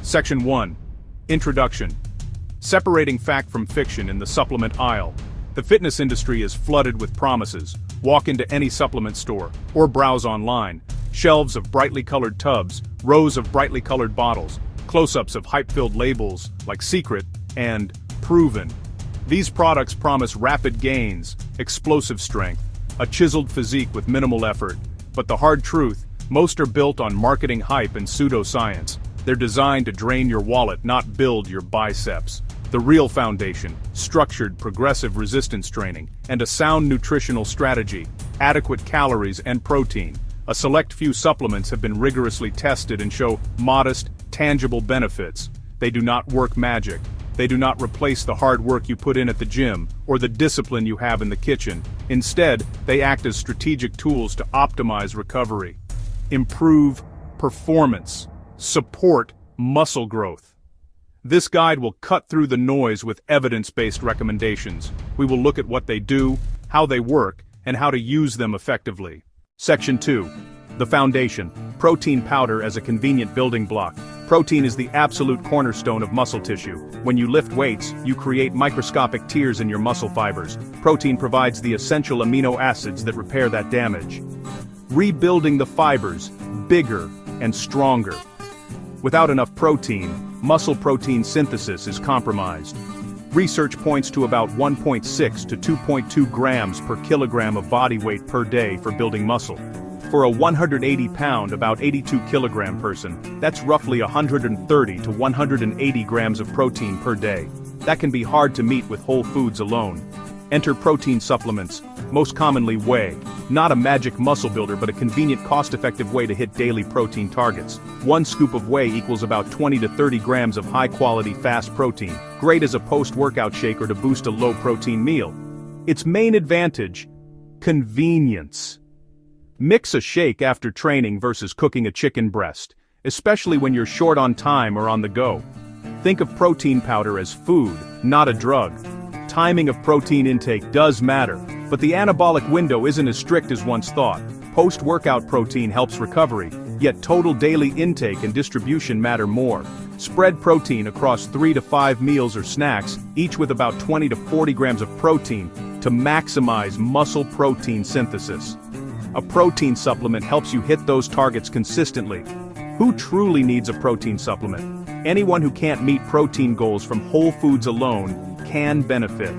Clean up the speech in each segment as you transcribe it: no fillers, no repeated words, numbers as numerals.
Section 1. Introduction. Separating fact from fiction in the supplement aisle. The fitness industry is flooded with promises. Walk into any supplement store, or browse online. Shelves of brightly colored tubs, rows of brightly colored bottles, close-ups of hype-filled labels like Secret and Proven. These products promise rapid gains, explosive strength, a chiseled physique with minimal effort. But the hard truth, most are built on marketing hype and pseudoscience. They're designed to drain your wallet, not build your biceps. The real foundation, structured progressive resistance training, and a sound nutritional strategy, adequate calories and protein. A select few supplements have been rigorously tested and show modest, tangible benefits. They do not work magic. They do not replace the hard work you put in at the gym or the discipline you have in the kitchen. Instead, they act as strategic tools to optimize recovery, improve performance, support muscle growth. This guide will cut through the noise with evidence-based recommendations. We will look at what they do, how they work, and how to use them effectively. Section 2. The foundation. Protein powder as a convenient building block. Protein is the absolute cornerstone of muscle tissue. When you lift weights, you create microscopic tears in your muscle fibers. Protein provides the essential amino acids that repair that damage, rebuilding the fibers, bigger and stronger. Without enough protein, muscle protein synthesis is compromised. Research points to about 1.6 to 2.2 grams per kilogram of body weight per day for building muscle. For a 180-pound, about 82-kilogram person, that's roughly 130 to 180 grams of protein per day. That can be hard to meet with whole foods alone. Enter protein supplements, most commonly whey. Not a magic muscle builder, but a convenient, cost-effective way to hit daily protein targets. One scoop of whey equals about 20 to 30 grams of high-quality fast protein. Great as a post-workout shake or to boost a low-protein meal. Its main advantage: convenience. Mix a shake after training versus cooking a chicken breast, especially when you're short on time or on the go. Think of protein powder as food, not a drug. Timing of protein intake does matter, but the anabolic window isn't as strict as once thought. Post-workout protein helps recovery, yet total daily intake and distribution matter more. Spread protein across 3 to 5 meals or snacks, each with about 20 to 40 grams of protein, to maximize muscle protein synthesis. A protein supplement helps you hit those targets consistently. Who truly needs a protein supplement? Anyone who can't meet protein goals from whole foods alone can benefit.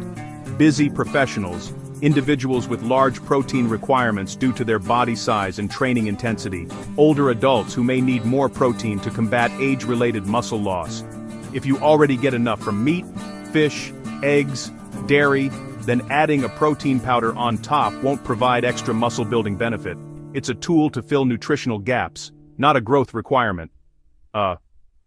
Busy professionals, individuals with large protein requirements due to their body size and training intensity, older adults who may need more protein to combat age-related muscle loss. If you already get enough from meat, fish, eggs, dairy, then adding a protein powder on top won't provide extra muscle-building benefit. It's a tool to fill nutritional gaps, not a growth requirement.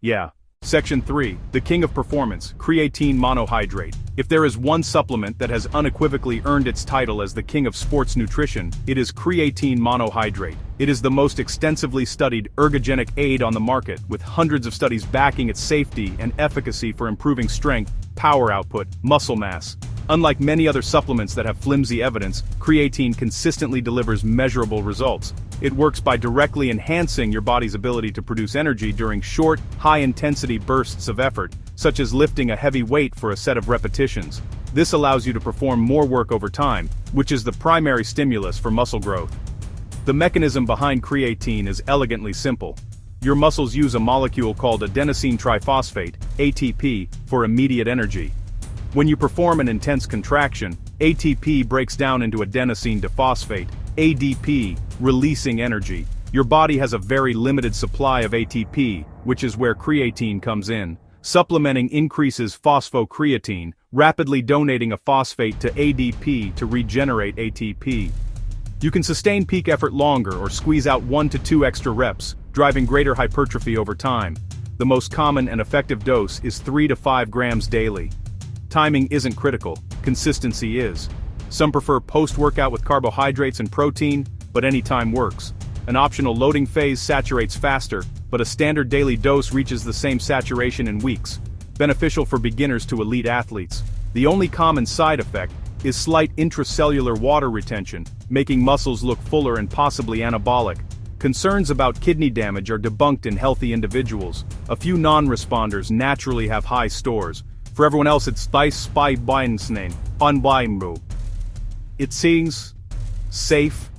Yeah. Section 3. The king of performance, creatine monohydrate. If there is one supplement that has unequivocally earned its title as the king of sports nutrition, it is creatine monohydrate. It is the most extensively studied ergogenic aid on the market, with hundreds of studies backing its safety and efficacy for improving strength, power output, muscle mass. Unlike many other supplements that have flimsy evidence, creatine consistently delivers measurable results. It works by directly enhancing your body's ability to produce energy during short, high-intensity bursts of effort, such as lifting a heavy weight for a set of repetitions. This allows you to perform more work over time, which is the primary stimulus for muscle growth. The mechanism behind creatine is elegantly simple. Your muscles use a molecule called adenosine triphosphate, ATP, for immediate energy. When you perform an intense contraction, ATP breaks down into adenosine diphosphate, ADP, releasing energy. Your body has a very limited supply of ATP, which is where creatine comes in. Supplementing increases phosphocreatine, rapidly donating a phosphate to ADP to regenerate ATP. You can sustain peak effort longer or squeeze out 1 to 2 extra reps, driving greater hypertrophy over time. The most common and effective dose is 3 to 5 grams daily. Timing isn't critical, consistency is. Some prefer post-workout with carbohydrates and protein, but any time works. An optional loading phase saturates faster, but a standard daily dose reaches the same saturation in weeks. Beneficial for beginners to elite athletes. The only common side effect is slight intracellular water retention, making muscles look fuller and possibly anabolic. Concerns about kidney damage are debunked in healthy individuals. A few non-responders naturally have high stores. For everyone else, it's unbinding. It seems safe,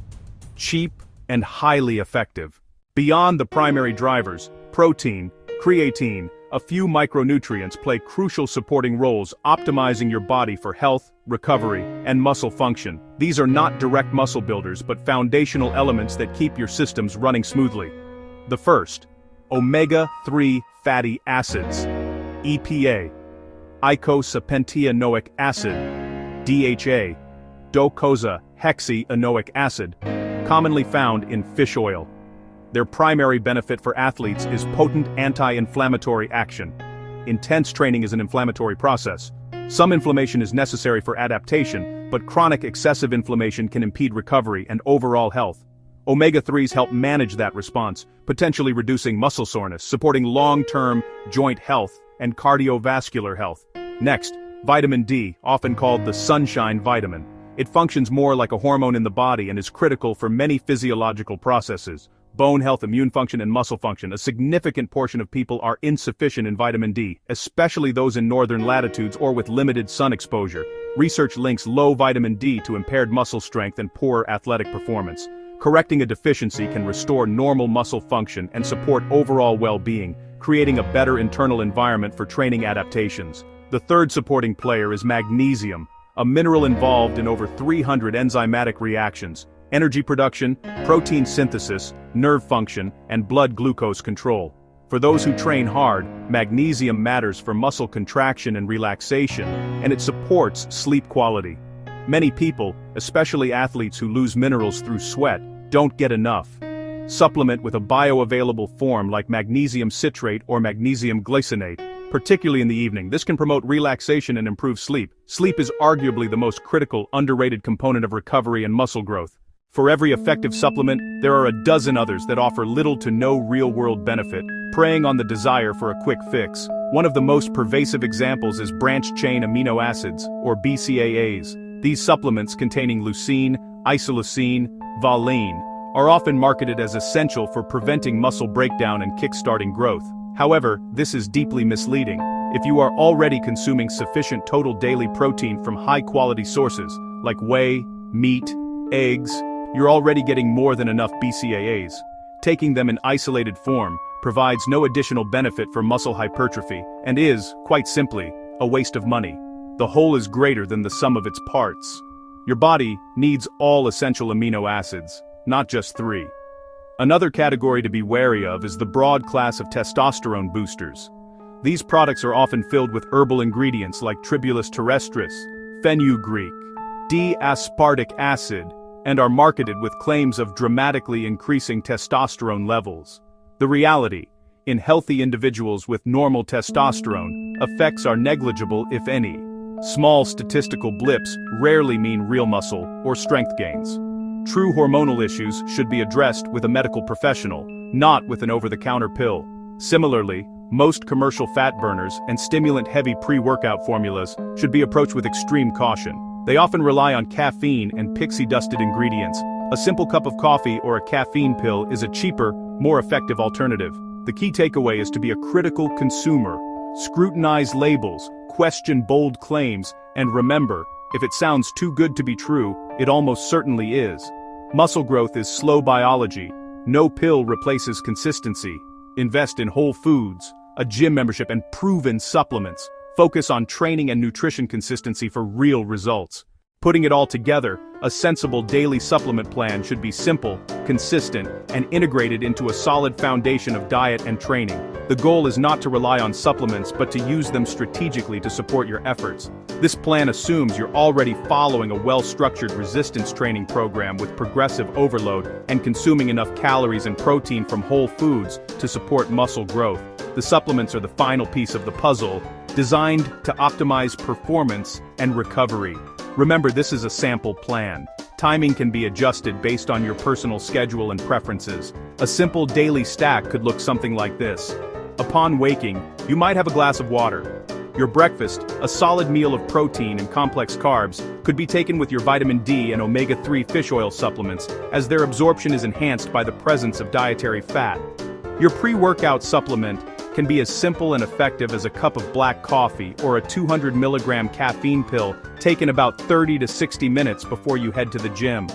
cheap, and highly effective. Beyond the primary drivers, protein, creatine, a few micronutrients play crucial supporting roles optimizing your body for health, recovery, and muscle function. These are not direct muscle builders but foundational elements that keep your systems running smoothly. The first, omega-3 fatty acids, EPA, eicosapentaenoic acid, DHA, docosahexaenoic acid, commonly found in fish oil. Their primary benefit for athletes is potent anti-inflammatory action. Intense training is an inflammatory process. Some inflammation is necessary for adaptation, but chronic excessive inflammation can impede recovery and overall health. Omega-3s help manage that response, potentially reducing muscle soreness, supporting long-term joint health and cardiovascular health. Next, vitamin D, often called the sunshine vitamin. It functions more like a hormone in the body and is critical for many physiological processes. Bone health, immune function, and muscle function. A significant portion of people are insufficient in vitamin D, especially those in northern latitudes or with limited sun exposure. Research links low vitamin D to impaired muscle strength and poor athletic performance. Correcting a deficiency can restore normal muscle function and support overall well-being, creating a better internal environment for training adaptations. The third supporting player is magnesium, a mineral involved in over 300 enzymatic reactions. Energy production, protein synthesis, nerve function, and blood glucose control. For those who train hard, magnesium matters for muscle contraction and relaxation, and it supports sleep quality. Many people, especially athletes who lose minerals through sweat, don't get enough. Supplement with a bioavailable form like magnesium citrate or magnesium glycinate, particularly in the evening. This can promote relaxation and improve sleep. Sleep is arguably the most critical, underrated component of recovery and muscle growth. For every effective supplement, there are a dozen others that offer little to no real-world benefit, preying on the desire for a quick fix. One of the most pervasive examples is branched-chain amino acids, or BCAAs. These supplements containing leucine, isoleucine, valine, are often marketed as essential for preventing muscle breakdown and kickstarting growth. However, this is deeply misleading. If you are already consuming sufficient total daily protein from high-quality sources, like whey, meat, eggs, you're already getting more than enough BCAAs. Taking them in isolated form provides no additional benefit for muscle hypertrophy and is, quite simply, a waste of money. The whole is greater than the sum of its parts. Your body needs all essential amino acids, not just 3. Another category to be wary of is the broad class of testosterone boosters. These products are often filled with herbal ingredients like Tribulus terrestris, fenugreek, D-aspartic acid, and are marketed with claims of dramatically increasing testosterone levels. The reality, in healthy individuals with normal testosterone, effects are negligible if any. Small statistical blips rarely mean real muscle or strength gains. True hormonal issues should be addressed with a medical professional, not with an over-the-counter pill. Similarly, most commercial fat burners and stimulant-heavy pre-workout formulas should be approached with extreme caution. They often rely on caffeine and pixie-dusted ingredients. A simple cup of coffee or a caffeine pill is a cheaper, more effective alternative. The key takeaway is to be a critical consumer. Scrutinize labels, question bold claims, and remember, if it sounds too good to be true, it almost certainly is. Muscle growth is slow biology. No pill replaces consistency. Invest in whole foods, a gym membership, and proven supplements. Focus on training and nutrition consistency for real results. Putting it all together, a sensible daily supplement plan should be simple, consistent, and integrated into a solid foundation of diet and training. The goal is not to rely on supplements but to use them strategically to support your efforts. This plan assumes you're already following a well-structured resistance training program with progressive overload and consuming enough calories and protein from whole foods to support muscle growth. The supplements are the final piece of the puzzle, designed to optimize performance and recovery. Remember, this is a sample plan. Timing can be adjusted based on your personal schedule and preferences. A simple daily stack could look something like this. Upon waking, you might have a glass of water. Your breakfast, a solid meal of protein and complex carbs, could be taken with your vitamin D and omega-3 fish oil supplements, as their absorption is enhanced by the presence of dietary fat. Your pre-workout supplement can be as simple and effective as a cup of black coffee or a 200 milligram caffeine pill taken about 30 to 60 minutes before you head to the gym.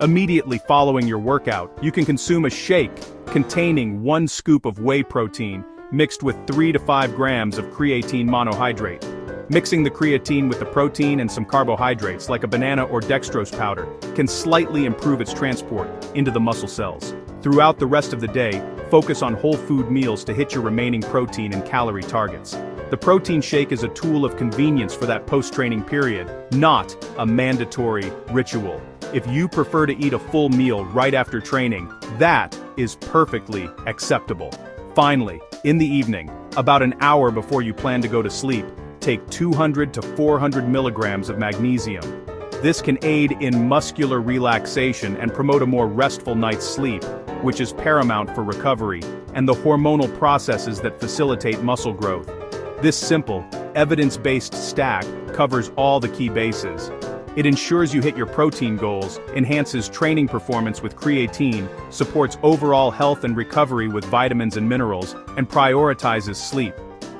Immediately following your workout, you can consume a shake containing 1 scoop of whey protein mixed with 3 to 5 grams of creatine monohydrate. Mixing the creatine with the protein and some carbohydrates like a banana or dextrose powder can slightly improve its transport into the muscle cells. Throughout the rest of the day, focus on whole food meals to hit your remaining protein and calorie targets. The protein shake is a tool of convenience for that post-training period, not a mandatory ritual. If you prefer to eat a full meal right after training, that is perfectly acceptable. Finally, in the evening, about an hour before you plan to go to sleep, take 200 to 400 milligrams of magnesium. This can aid in muscular relaxation and promote a more restful night's sleep, which is paramount for recovery and the hormonal processes that facilitate muscle growth. This simple, evidence-based stack covers all the key bases. It ensures you hit your protein goals, enhances training performance with creatine, supports overall health and recovery with vitamins and minerals, and prioritizes sleep.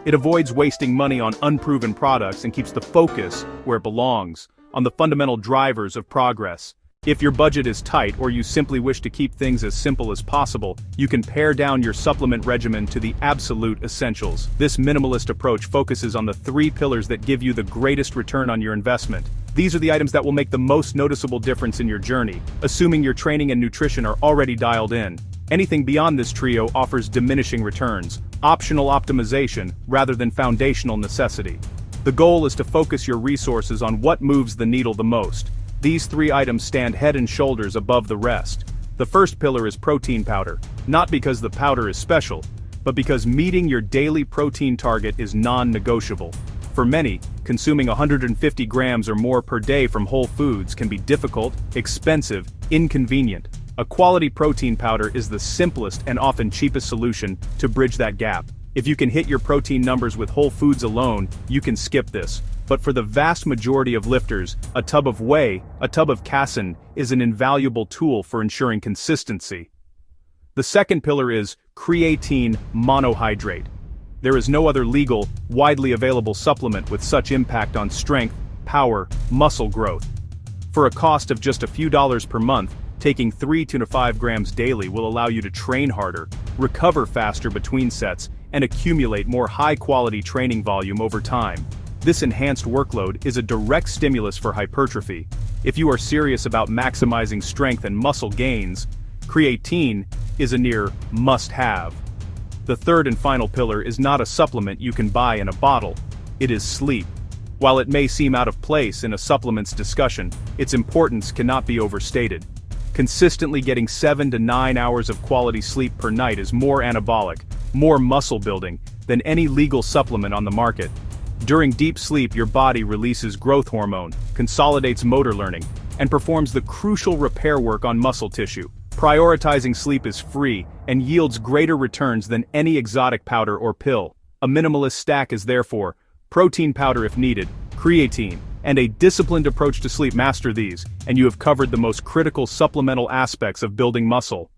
It avoids wasting money on unproven products and keeps the focus where it belongs, on the fundamental drivers of progress. If your budget is tight or you simply wish to keep things as simple as possible, you can pare down your supplement regimen to the absolute essentials. This minimalist approach focuses on the 3 pillars that give you the greatest return on your investment. These are the items that will make the most noticeable difference in your journey, assuming your training and nutrition are already dialed in. Anything beyond this trio offers diminishing returns, optional optimization, rather than foundational necessity. The goal is to focus your resources on what moves the needle the most. These 3 items stand head and shoulders above the rest. The first pillar is protein powder, not because the powder is special, but because meeting your daily protein target is non-negotiable. For many, consuming 150 grams or more per day from whole foods can be difficult, expensive, inconvenient. A quality protein powder is the simplest and often cheapest solution to bridge that gap. If you can hit your protein numbers with whole foods alone, you can skip this. But for the vast majority of lifters, a tub of whey, a tub of casein, is an invaluable tool for ensuring consistency. The second pillar is creatine monohydrate. There is no other legal, widely available supplement with such impact on strength, power, muscle growth. For a cost of just a few dollars per month, taking 3 to 5 grams daily will allow you to train harder, recover faster between sets, and accumulate more high-quality training volume over time. This enhanced workload is a direct stimulus for hypertrophy. If you are serious about maximizing strength and muscle gains, creatine is a near must-have. The third and final pillar is not a supplement you can buy in a bottle. It is sleep. While it may seem out of place in a supplements discussion, its importance cannot be overstated. Consistently getting 7 to 9 hours of quality sleep per night is more anabolic, more muscle building, than any legal supplement on the market. During deep sleep, your body releases growth hormone, consolidates motor learning, and performs the crucial repair work on muscle tissue. Prioritizing sleep is free and yields greater returns than any exotic powder or pill. A minimalist stack is therefore protein powder if needed, creatine, and a disciplined approach to sleep. Master these, and you have covered the most critical supplemental aspects of building muscle.